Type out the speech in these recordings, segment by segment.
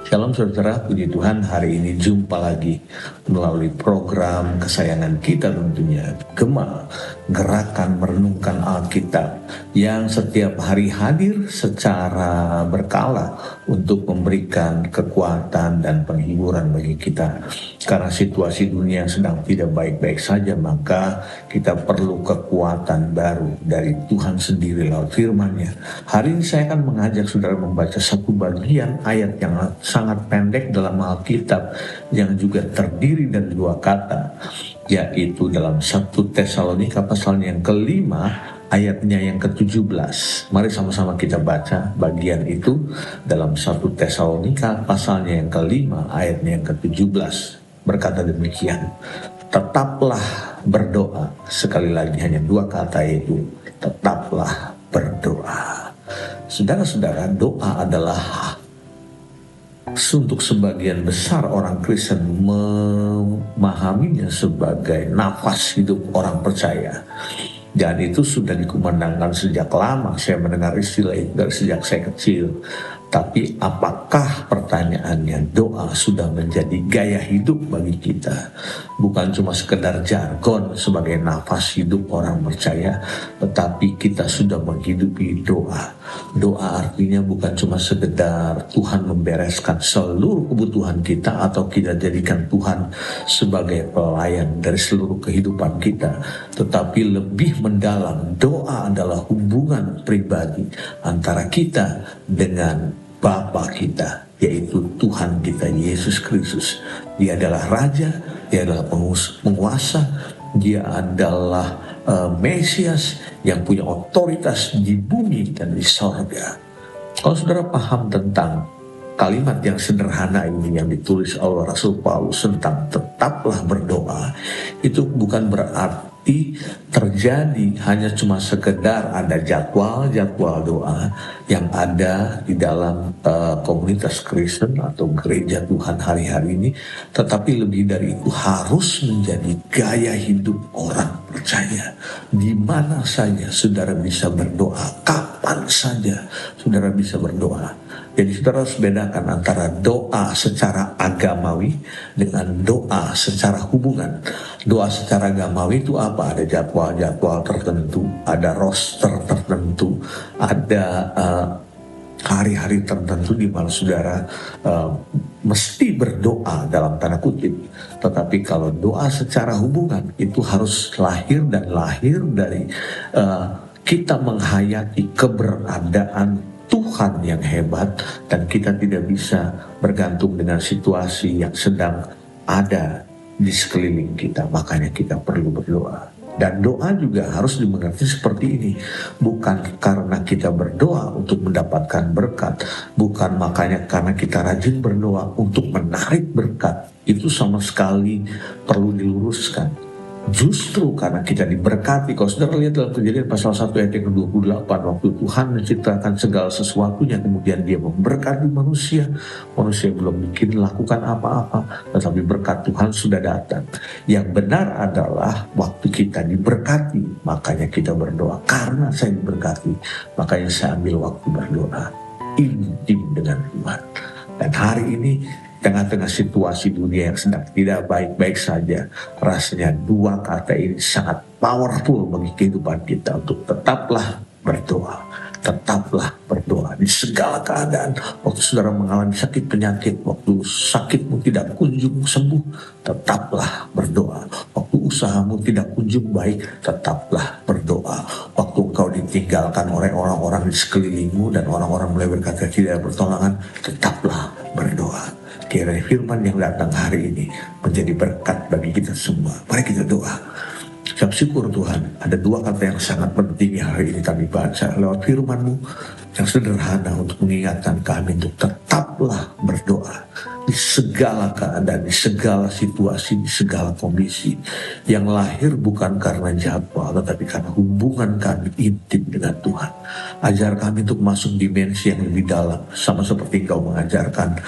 Shalom saudara, puji Tuhan, hari ini jumpa lagi melalui program kesayangan kita tentunya, Gema, Gerakan Merenungkan Alkitab, yang setiap hari hadir secara berkala untuk memberikan kekuatan dan penghiburan bagi kita. Karena situasi dunia yang sedang tidak baik-baik saja, maka kita perlu kekuatan baru dari Tuhan sendiri lewat firman-Nya. Hari ini saya akan mengajak saudara membaca satu bagian ayat yang sangat pendek dalam Alkitab yang juga terdiri dari dua kata, yaitu dalam 1 Tesalonika pasal yang kelima ayatnya yang ke-17. Mari sama-sama kita baca bagian itu dalam 1 Tesalonika pasalnya yang kelima ayatnya yang ke-17. Berkata demikian, tetaplah berdoa. Sekali lagi hanya dua kata, yaitu tetaplah berdoa. Saudara-saudara, doa adalah untuk sebagian besar orang Kristen memahaminya sebagai nafas hidup orang percaya. Dan itu sudah dikumandangkan sejak lama. Saya mendengar istilah itu dari sejak saya kecil. Tapi apakah pertanyaannya doa sudah menjadi gaya hidup bagi kita? Bukan cuma sekedar jargon sebagai nafas hidup orang percaya, tetapi kita sudah menghidupi doa. Doa artinya bukan cuma sekedar Tuhan membereskan seluruh kebutuhan kita atau kita jadikan Tuhan sebagai pelayan dari seluruh kehidupan kita, tetapi lebih mendalam. Doa adalah hubungan pribadi antara kita dengan Bapa kita, yaitu Tuhan kita Yesus Kristus. Dia adalah Raja, Dia adalah penguasa, Dia adalah Mesias yang punya otoritas di bumi dan di sorga. Kalau saudara paham tentang kalimat yang sederhana ini yang ditulis oleh Rasul Paulus tentang tetaplah berdoa, itu bukan berarti terjadi hanya cuma sekedar ada jadwal doa yang ada di dalam komunitas Kristen atau gereja Tuhan hari-hari ini, tetapi lebih dari itu harus menjadi gaya hidup orang percaya. Di mana saja saudara bisa berdoa, kapan saja saudara bisa berdoa. Jadi saudara harus bedakan antara doa secara agamawi dengan doa secara hubungan. Doa secara agamawi itu apa? Ada jadwal-jadwal tertentu, ada roster tertentu, ada hari-hari tertentu di mana saudara mesti berdoa dalam tanda kutip. Tetapi kalau doa secara hubungan itu harus lahir dari kita menghayati keberadaan Tuhan yang hebat, dan kita tidak bisa bergantung dengan situasi yang sedang ada di sekeliling kita. Makanya kita perlu berdoa. Dan doa juga harus dimengerti seperti ini. Bukan karena kita berdoa untuk mendapatkan berkat, bukan makanya karena kita rajin berdoa untuk menarik berkat. Itu sama sekali perlu diluruskan. Justru karena kita diberkati. Kalau saudara lihat dalam Kejadian pasal 1 ayat yang ke-28, waktu Tuhan menciptakan segala sesuatunya, kemudian Dia memberkati manusia belum bikin lakukan apa-apa, tetapi berkat Tuhan sudah datang. Yang benar adalah waktu kita diberkati, makanya kita berdoa. Karena saya diberkati, makanya saya ambil waktu berdoa intim dengan Tuhan. Dan hari ini tengah-tengah situasi dunia yang sedang tidak baik-baik saja, rasanya dua kata ini sangat powerful bagi kehidupan kita untuk tetaplah berdoa. Tetaplah berdoa di segala keadaan. Waktu saudara mengalami sakit penyakit, waktu sakitmu tidak kunjung sembuh, tetaplah berdoa. Waktu usahamu tidak kunjung baik, tetaplah berdoa. Waktu engkau ditinggalkan oleh orang-orang di sekelilingmu dan orang-orang mulai berkata tidak bertolongan, tetaplah berdoa. Kiranya firman yang datang hari ini menjadi berkat bagi kita semua. Mari kita doa. Ucap syukur Tuhan, ada dua kata yang sangat penting yang hari ini kami baca lewat firman-Mu yang sederhana untuk mengingatkan kami untuk tetaplah berdoa di segala keadaan, di segala situasi, di segala kondisi, yang lahir bukan karena jadwal tetapi karena hubungan kami intim dengan Tuhan. Ajar kami untuk masuk dimensi yang lebih dalam, sama seperti Engkau mengajarkan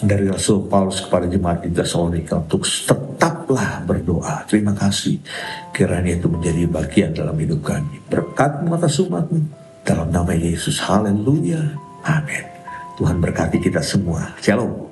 dari Rasul Paulus kepada jemaat di Tesalonika untuk tetaplah berdoa. Terima kasih, kiranya itu menjadi bagian dalam hidup kami. Berkat-Mu atas umat-Mu, dalam nama Yesus, haleluya, amin. Tuhan berkati kita semua. Shalom.